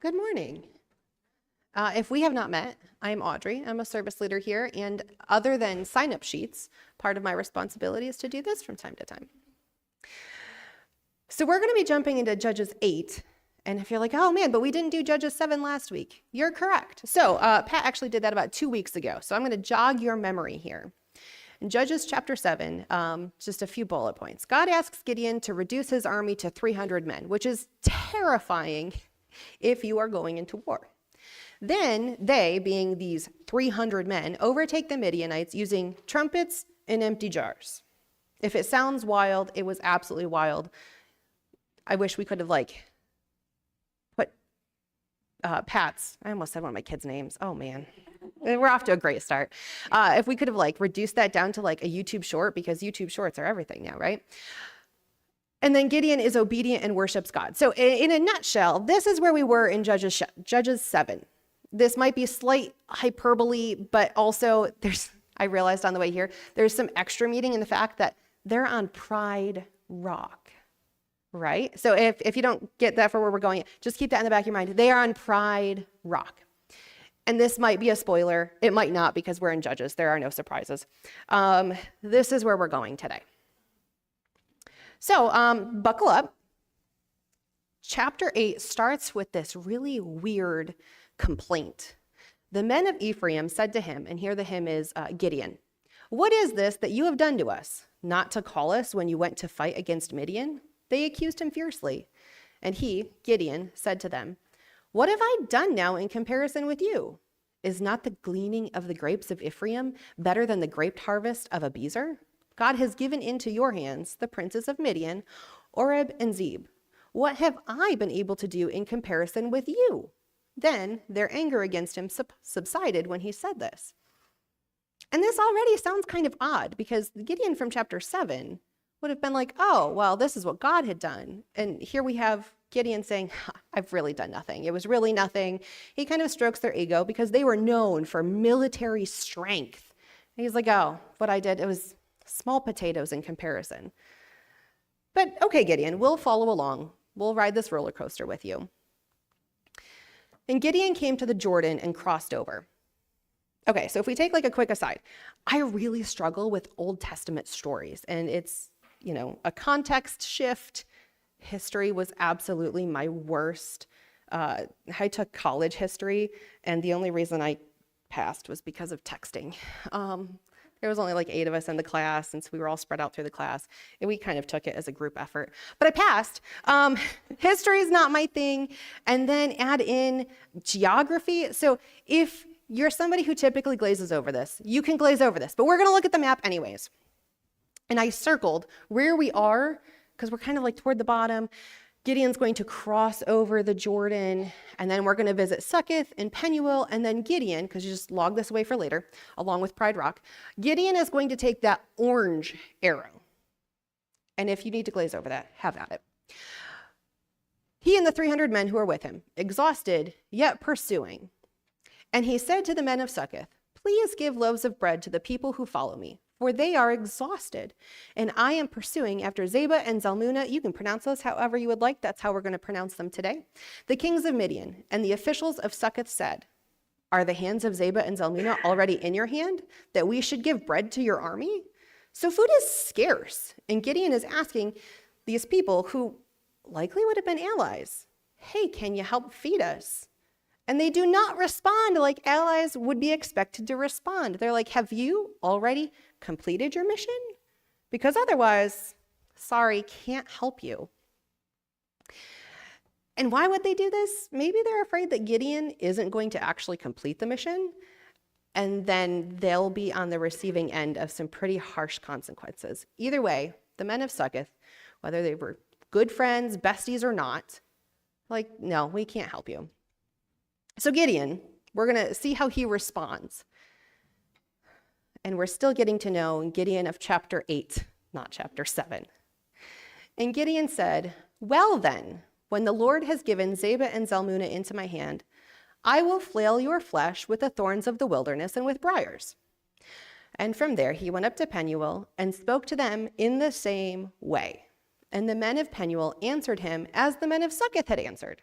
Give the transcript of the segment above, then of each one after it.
Good morning. If we have not met, I'm Audrey. I'm a service leader here, and other than sign-up sheets, part of my responsibility is to do this from time to time. So we're going to be jumping into Judges 8, and if you're like, oh man, but we didn't do Judges 7 last week, you're correct. So Pat actually did that about 2 weeks ago, so I'm going to jog your memory here. In Judges chapter 7, just a few bullet points. God asks Gideon to reduce his army to 300 men, which is terrifying if you are going into war. Then they, being these 300 men, overtake the Midianites using trumpets and empty jars. If it sounds wild, it was absolutely wild. I wish we could have put Pat's, I almost said one of my kids' names. Oh man, we're off to a great start. If we could have reduced that down to a YouTube short, because YouTube shorts are everything now, right? And then Gideon is obedient and worships God. So in a nutshell, this is where we were in Judges 7. This might be slight hyperbole, but also I realized on the way here, there's some extra meaning in the fact that they're on Pride Rock, right? So if you don't get that for where we're going, just keep that in the back of your mind. They are on Pride Rock. And this might be a spoiler. It might not, because we're in Judges. There are no surprises. This is where we're going today. So buckle up. Chapter 8 starts with this really weird complaint. The men of Ephraim said to him, and here the him is Gideon, "What is this that you have done to us? Not to call us when you went to fight against Midian?" They accused him fiercely. And he, Gideon, said to them, "What have I done now in comparison with you? Is not the gleaning of the grapes of Ephraim better than the grape harvest of Abiezer? God has given into your hands the princes of Midian, Oreb and Zeb. What have I been able to do in comparison with you?" Then their anger against him subsided when he said this. And this already sounds kind of odd, because Gideon from chapter 7 would have been like, oh, well, this is what God had done. And here we have Gideon saying, I've really done nothing. It was really nothing. He kind of strokes their ego because they were known for military strength. And he's like, oh, what I did, it was small potatoes in comparison. But okay, Gideon, we'll follow along. We'll ride this roller coaster with you. And Gideon came to the Jordan and crossed over. Okay, so if we take a quick aside, I really struggle with Old Testament stories, and it's, a context shift. History was absolutely my worst. I took college history, and the only reason I passed was because of texting. There was only 8 of us in the class, since we were all spread out through the class, and we kind of took it as a group effort. But I passed. History is not my thing. And then add in geography. So if you're somebody who typically glazes over this, you can glaze over this. But we're going to look at the map anyways. And I circled where we are, because we're kind of toward the bottom. Gideon's going to cross over the Jordan, and then we're going to visit Succoth and Penuel, and then Gideon, because you just log this away for later, along with Pride Rock. Gideon is going to take that orange arrow. And if you need to glaze over that, have at it. He and the 300 men who are with him, exhausted, yet pursuing. And he said to the men of Succoth, "Please give loaves of bread to the people who follow me, for they are exhausted, and I am pursuing after Zeba and Zalmunna." You can pronounce those however you would like. That's how we're going to pronounce them today. "The kings of Midian and the officials of Succoth said, 'Are the hands of Zeba and Zalmunna already in your hand, that we should give bread to your army?' So food is scarce, and Gideon is asking these people, who likely would have been allies, 'Hey, can you help feed us?' And they do not respond like allies would be expected to respond. They're like, have you already completed your mission? Because otherwise, sorry, can't help you." And why would they do this? Maybe they're afraid that Gideon isn't going to actually complete the mission, and then they'll be on the receiving end of some pretty harsh consequences. Either way, the men of Succoth, whether they were good friends, besties or not, no, we can't help you. So Gideon, we're going to see how he responds. And we're still getting to know Gideon of chapter 8, not chapter 7. And Gideon said, "Well then, when the Lord has given Zeba and Zalmunna into my hand, I will flail your flesh with the thorns of the wilderness and with briars." And from there he went up to Penuel and spoke to them in the same way. And the men of Penuel answered him as the men of Succoth had answered.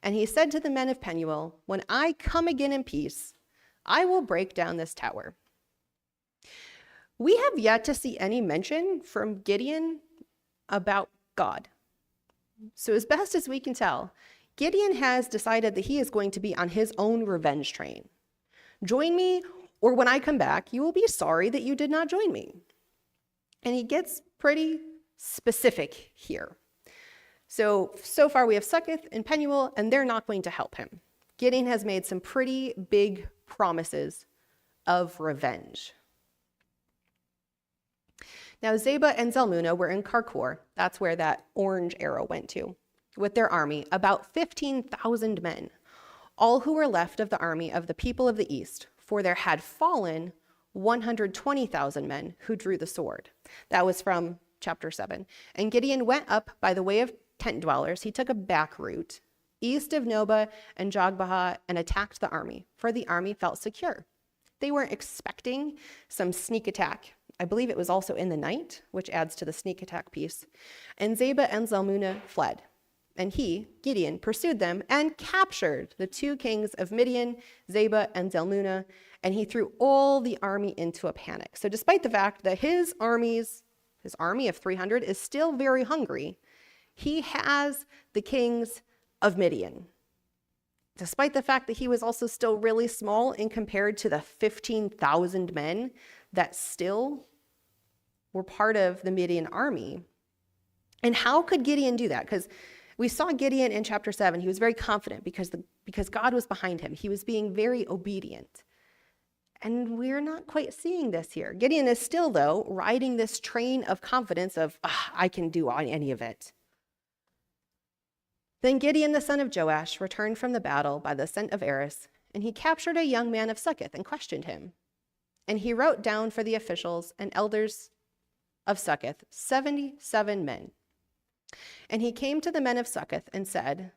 And he said to the men of Penuel, when I come again in peace, I will break down this tower. We have yet to see any mention from Gideon about God. So as best as we can tell, Gideon has decided that he is going to be on his own revenge train. Join me, or when I come back, you will be sorry that you did not join me. And he gets pretty specific here. So far we have Succoth and Penuel, and they're not going to help him. Gideon has made some pretty big promises of revenge. Now, Zebah and Zalmunna were in Karkor. That's where that orange arrow went to, with their army, about 15,000 men, all who were left of the army of the people of the east, for there had fallen 120,000 men who drew the sword. That was from chapter 7. And Gideon went up by the way of tent dwellers. He took a back route east of Nobah and Jogbehah and attacked the army, for the army felt secure. They weren't expecting some sneak attack. I believe it was also in the night, which adds to the sneak attack piece. And Zebah and Zalmunna fled. And he, Gideon, pursued them and captured the 2 kings of Midian, Zebah and Zalmunna, and he threw all the army into a panic. So despite the fact that his army of 300 is still very hungry, he has the kings of Midian. Despite the fact that he was also still really small in compared to the 15,000 men that still were part of the Midian army. And how could Gideon do that? Because we saw Gideon in chapter 7. He was very confident because God was behind him. He was being very obedient. And we're not quite seeing this here. Gideon is still, though, riding this train of confidence of, I can do any of it. Then Gideon, the son of Joash, returned from the battle by the ascent of Eris, and he captured a young man of Succoth and questioned him. And he wrote down for the officials and elders of Succoth 77 men. And he came to the men of Succoth and said,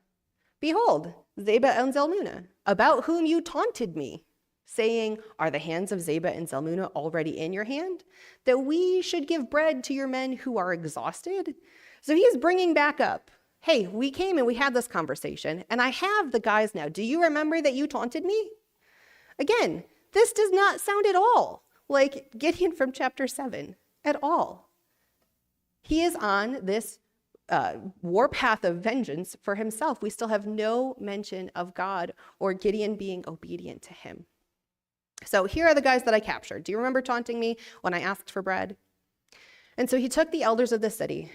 Behold, Zebah and Zalmunna, about whom you taunted me, saying, Are the hands of Zebah and Zalmunna already in your hand, that we should give bread to your men who are exhausted? So he's bringing back up, hey, we came and we had this conversation, and I have the guys now. Do you remember that you taunted me? Again, this does not sound at all like Gideon from chapter 7 at all. He is on this warpath of vengeance for himself. We still have no mention of God or Gideon being obedient to him. So here are the guys that I captured. Do you remember taunting me when I asked for bread? And so he took the elders of the city,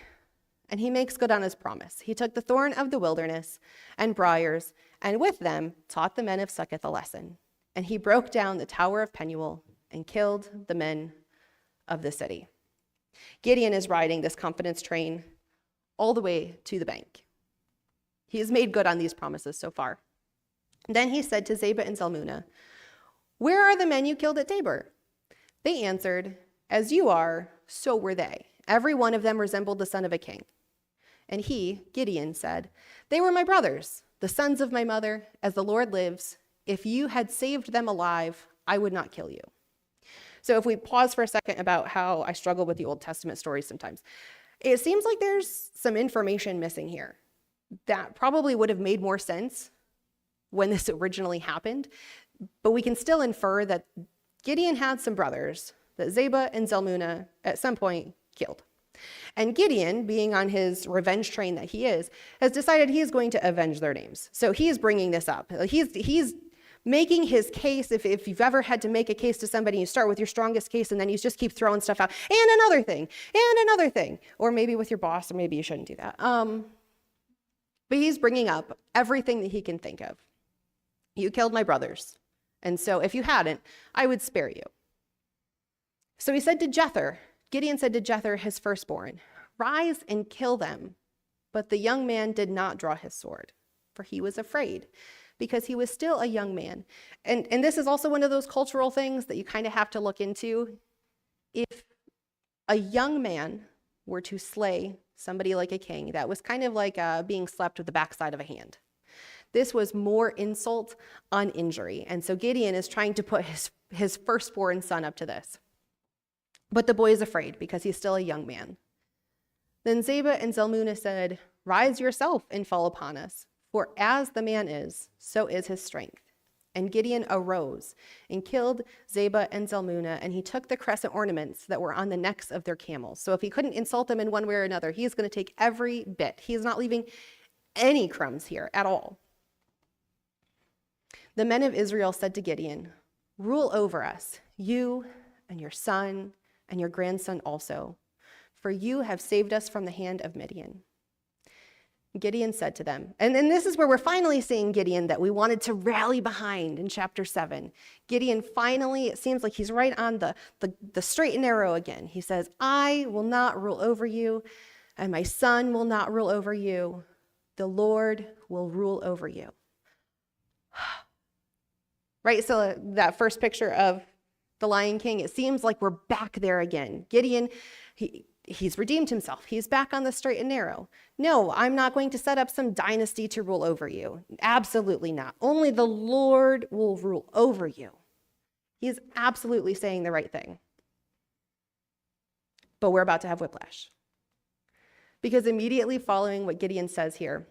and he makes good on his promise. He took the thorn of the wilderness and briars, and with them taught the men of Succoth a lesson. And he broke down the tower of Penuel and killed the men of the city. Gideon is riding this confidence train all the way to the bank. He has made good on these promises so far. Then he said to Zebah and Zalmunna, Where are the men you killed at Tabor? They answered, As you are, so were they. Every one of them resembled the son of a king. And he, Gideon, said, They were my brothers, the sons of my mother. As the Lord lives, if you had saved them alive, I would not kill you. So if we pause for a second about how I struggle with the Old Testament stories sometimes, it seems like there's some information missing here that probably would have made more sense when this originally happened, but we can still infer that Gideon had some brothers that Zebah and Zalmunna at some point killed. And Gideon, being on his revenge train that he is, has decided he is going to avenge their names. So he is bringing this up. He's making his case. If you've ever had to make a case to somebody, you start with your strongest case and then you just keep throwing stuff out. And another thing. Or maybe with your boss, or maybe you shouldn't do that. But he's bringing up everything that he can think of. You killed my brothers. And so if you hadn't, I would spare you. So he said to Gideon said to Jether, his firstborn, Rise and kill them. But the young man did not draw his sword, for he was afraid, because he was still a young man. And this is also one of those cultural things that you kind of have to look into. If a young man were to slay somebody like a king, that was kind of like being slapped with the backside of a hand. This was more insult on injury. And so Gideon is trying to put his firstborn son up to this. But the boy is afraid because he's still a young man. Then Zebah and Zalmunna said, Rise yourself and fall upon us, For as the man is, so is his strength. And Gideon arose and killed Zebah and Zalmunna, and he took the crescent ornaments that were on the necks of their camels. So if he couldn't insult them in one way or another, he is going to take every bit. He is not leaving any crumbs here at all. The men of Israel said to Gideon, "Rule over us, you and your son and your grandson also, for you have saved us from the hand of Midian." Gideon said to them, and this is where we're finally seeing Gideon that we wanted to rally behind in chapter 7. Gideon finally, it seems like he's right on the straight and narrow again. He says, "I will not rule over you, and my son will not rule over you. The Lord will rule over you." Right, so that first picture of the Lion King, it seems like we're back there again. Gideon, he's redeemed himself. He's back on the straight and narrow. No, I'm not going to set up some dynasty to rule over you. Absolutely not. Only the Lord will rule over you. He's absolutely saying the right thing. But we're about to have whiplash. Because immediately following what Gideon says here,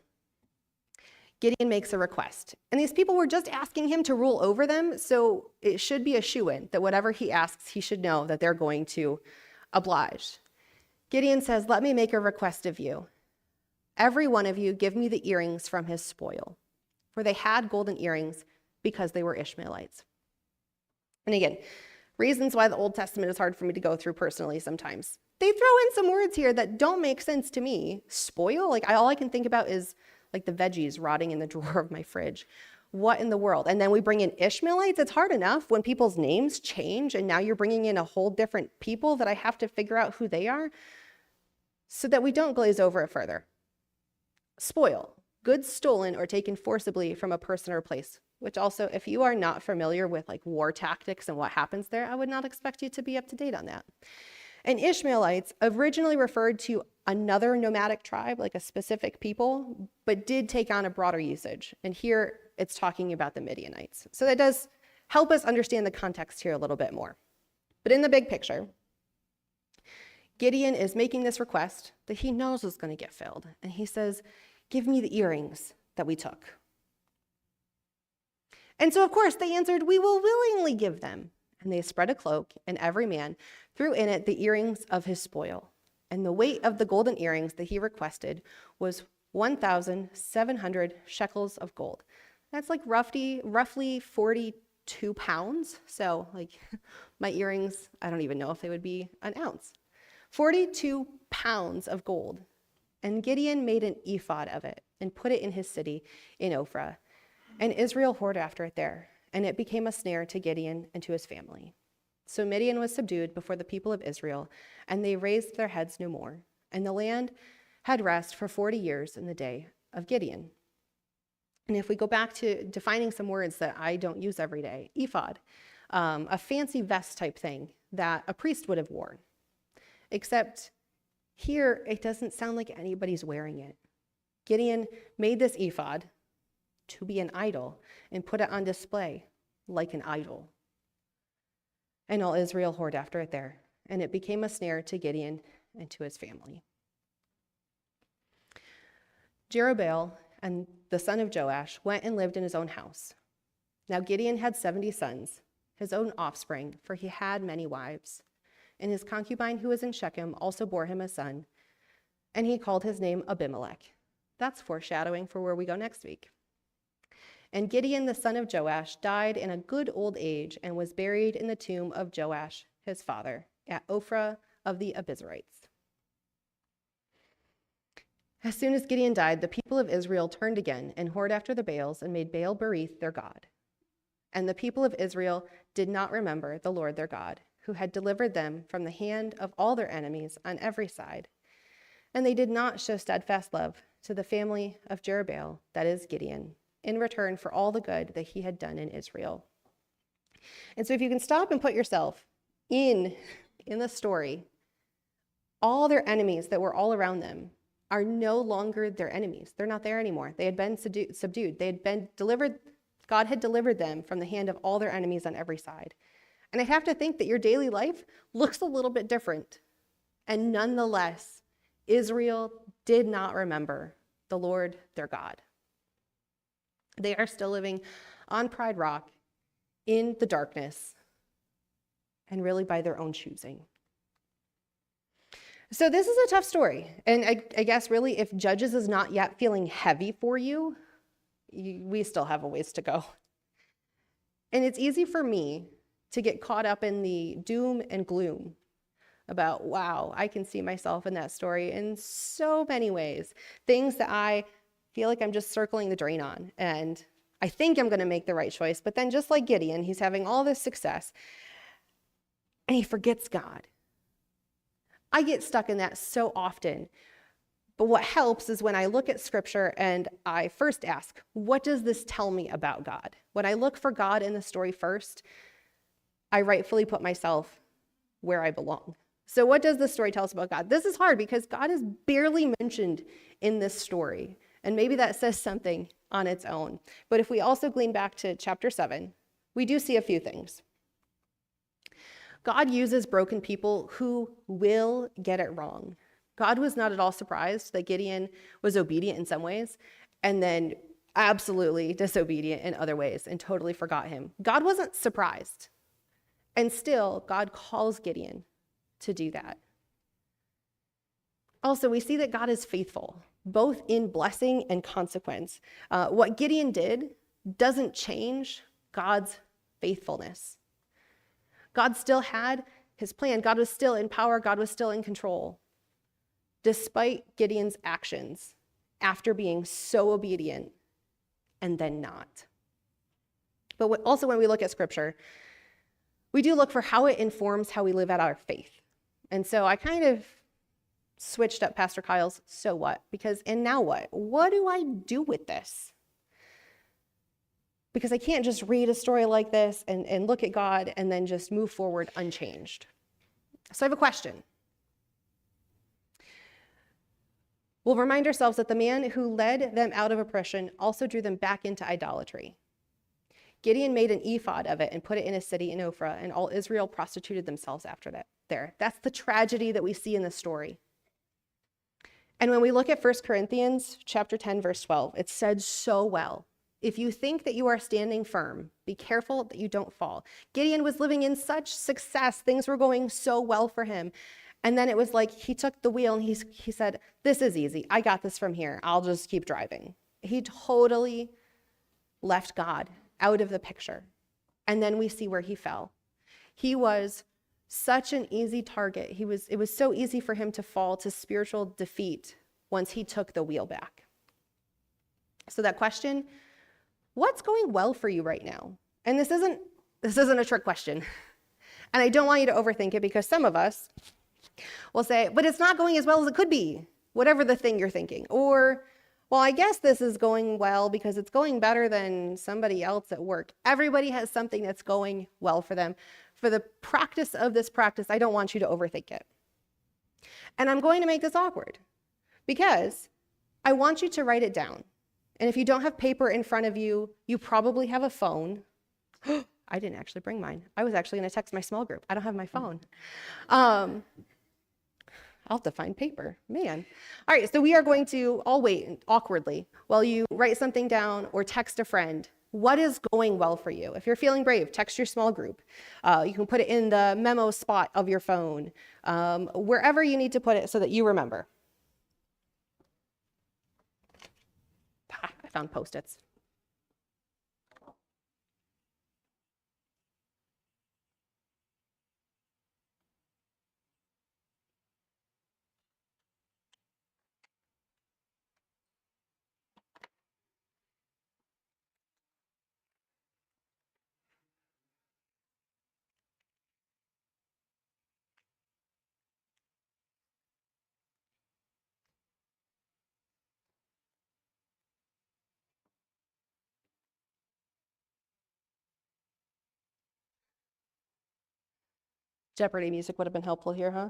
Gideon makes a request. And these people were just asking him to rule over them, so it should be a shoo-in that whatever he asks, he should know that they're going to oblige. Gideon says, "Let me make a request of you. Every one of you give me the earrings from his spoil." For they had golden earrings because they were Ishmaelites. And again, reasons why the Old Testament is hard for me to go through personally sometimes. They throw in some words here that don't make sense to me. Spoil, all I can think about is like the veggies rotting in the drawer of my fridge. What in the world? And then we bring in Ishmaelites. It's hard enough when people's names change, and now you're bringing in a whole different people that I have to figure out who they are, so that we don't glaze over it further. Spoil, goods stolen or taken forcibly from a person or place, which also, if you are not familiar with war tactics and what happens there, I would not expect you to be up to date on that. And Ishmaelites originally referred to another nomadic tribe, like a specific people, but did take on a broader usage. And here it's talking about the Midianites. So that does help us understand the context here a little bit more. But in the big picture, Gideon is making this request that he knows is going to get filled. And he says, "Give me the earrings that we took." And so, of course, they answered, "We will willingly give them." And they spread a cloak, and every man threw in it the earrings of his spoil. And the weight of the golden earrings that he requested was 1,700 shekels of gold. That's roughly 42 pounds. So my earrings, I don't even know if they would be an ounce. 42 pounds of gold. And Gideon made an ephod of it and put it in his city in Ophrah. And Israel whored after it there. And it became a snare to Gideon and to his family. So Midian was subdued before the people of Israel, and they raised their heads no more. And the land had rest for 40 years in the day of Gideon. And if we go back to defining some words that I don't use every day, ephod, a fancy vest type thing that a priest would have worn. Except here, it doesn't sound like anybody's wearing it. Gideon made this ephod to be an idol and put it on display like an idol. And all Israel whored after it there, and it became a snare to Gideon and to his family. Jerubbaal and the son of Joash went and lived in his own house. Now Gideon had 70 sons, his own offspring, for he had many wives. And his concubine who was in Shechem also bore him a son, and he called his name Abimelech. That's foreshadowing for where we go next week. And Gideon, the son of Joash, died in a good old age and was buried in the tomb of Joash, his father, at Ophrah of the Abiezrites. As soon as Gideon died, the people of Israel turned again and whored after the Baals and made Baal-berith their god. And the people of Israel did not remember the Lord their God, who had delivered them from the hand of all their enemies on every side. And they did not show steadfast love to the family of Jerubbaal, that is Gideon, in return for all the good that he had done in Israel. And so if you can stop and put yourself in the story, all their enemies that were all around them are no longer their enemies. They're not there anymore. They had been subdued. They had been delivered. God had delivered them from the hand of all their enemies on every side. And I have to think that your daily life looks a little bit different. And nonetheless, Israel did not remember the Lord their God. They are still living on Pride Rock in the darkness and really by their own choosing. So this is a tough story. And I guess really if Judges is not yet feeling heavy for you, we still have a ways to go. And it's easy for me to get caught up in the doom and gloom about, wow, I can see myself in that story in so many ways. Things that I feel like I'm just circling the drain on. And I think I'm going to make the right choice. But then just like Gideon, he's having all this success and he forgets God. I get stuck in that so often. But what helps is when I look at scripture and I first ask, what does this tell me about God? When I look for God in the story first, I rightfully put myself where I belong. So what does this story tell us about God? This is hard because God is barely mentioned in this story. And maybe that says something on its own. But if we also glean back to chapter 7, we do see a few things. God uses broken people who will get it wrong. God was not at all surprised that Gideon was obedient in some ways and then absolutely disobedient in other ways and totally forgot him. God wasn't surprised. And still, God calls Gideon to do that. Also, we see that God is faithful, both in blessing and consequence. What Gideon did doesn't change God's faithfulness. God still had his plan. God was still in power. God was still in control, despite Gideon's actions after being so obedient and then not. But also when we look at scripture, we do look for how it informs how we live out our faith. And so I kind of switched up Pastor Kyle's "so what?" because, and now what? What do I do with this? Because I can't just read a story like this and look at God and then just move forward unchanged. So I have a question. We'll remind ourselves that the man who led them out of oppression also drew them back into idolatry. Gideon made an ephod of it and put it in a city in Ophrah, and all Israel prostituted themselves after that there. That's the tragedy that we see in the story. And when we look at 1 Corinthians chapter 10, verse 12, it said so well. If you think that you are standing firm, be careful that you don't fall. Gideon was living in such success. Things were going so well for him. And then it was like he took the wheel and he said, this is easy. I got this from here. I'll just keep driving. He totally left God out of the picture. And then we see where he fell. He was such an easy target. It was so easy for him to fall to spiritual defeat once he took the wheel back. So that question, what's going well for you right now? And this isn't a trick question. And I don't want you to overthink it because some of us will say, but it's not going as well as it could be, whatever the thing you're thinking. Or, well, I guess this is going well because it's going better than somebody else at work. Everybody has something that's going well for them. For the practice of this practice, I don't want you to overthink it. And I'm going to make this awkward because I want you to write it down. And if you don't have paper in front of you, you probably have a phone. I didn't actually bring mine. I was actually going to text my small group. I don't have my phone. I'll have to find paper, man. All right, so we are going to all wait awkwardly while you write something down or text a friend. What is going well for you? If you're feeling brave, text your small group. You can put it in the memo spot of your phone, wherever you need to put it so that you remember. I found Post-its. Jeopardy music would have been helpful here, huh?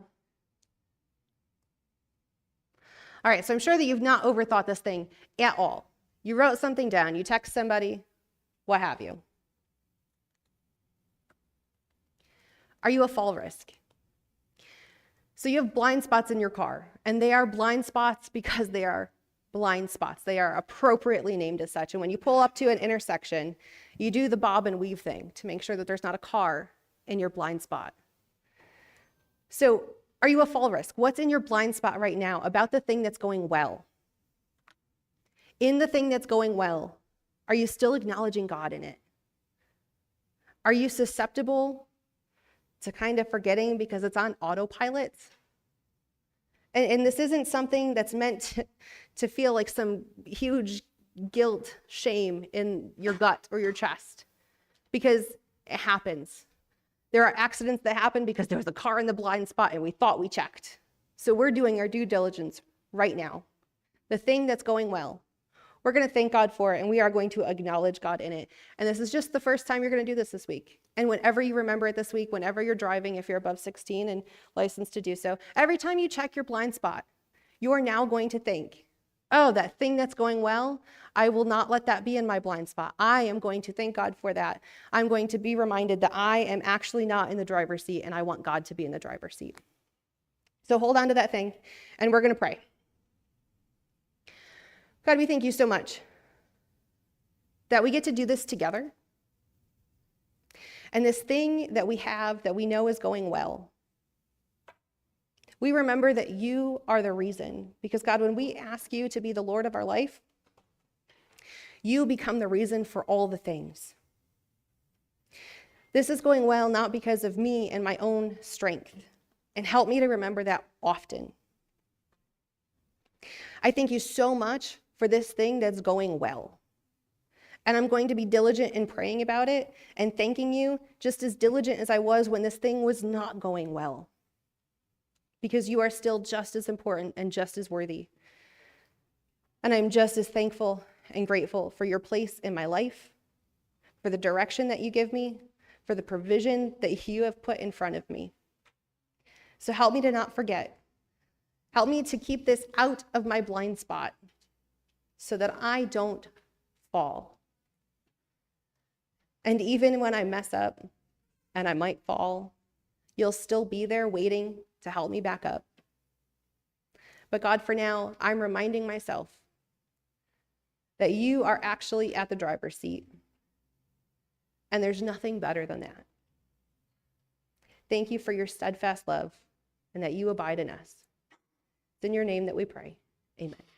All right, so I'm sure that you've not overthought this thing at all. You wrote something down, you text somebody, what have you. Are you a fall risk? So you have blind spots in your car, and they are blind spots because they are blind spots. They are appropriately named as such. And when you pull up to an intersection, you do the bob and weave thing to make sure that there's not a car in your blind spot. So, are you a fall risk? What's in your blind spot right now about the thing that's going well? In the thing that's going well, are you still acknowledging God in it? Are you susceptible to kind of forgetting because it's on autopilot? And this isn't something that's meant to feel like some huge guilt, shame in your gut or your chest, because it happens. There are accidents that happen because there was a car in the blind spot and we thought we checked. So we're doing our due diligence right now. The thing that's going well, we're going to thank God for it, and we are going to acknowledge God in it. And this is just the first time you're going to do this week. And whenever you remember it this week, whenever you're driving, if you're above 16 and licensed to do so, every time you check your blind spot, you are now going to think, oh, that thing that's going well, I will not let that be in my blind spot. I am going to thank God for that. I'm going to be reminded that I am actually not in the driver's seat, and I want God to be in the driver's seat. So hold on to that thing, and we're going to pray. God, we thank you so much that we get to do this together. And this thing that we have that we know is going well, we remember that you are the reason. Because God, when we ask you to be the Lord of our life, you become the reason for all the things. This is going well not because of me and my own strength. And help me to remember that often. I thank you so much for this thing that's going well. And I'm going to be diligent in praying about it and thanking you just as diligent as I was when this thing was not going well. Because you are still just as important and just as worthy. And I'm just as thankful and grateful for your place in my life, for the direction that you give me, for the provision that you have put in front of me. So help me to not forget. Help me to keep this out of my blind spot so that I don't fall. And even when I mess up and I might fall, you'll still be there waiting to help me back up. But God, for now, I'm reminding myself that you are actually at the driver's seat. And there's nothing better than that. Thank you for your steadfast love and that you abide in us. It's in your name that we pray. Amen.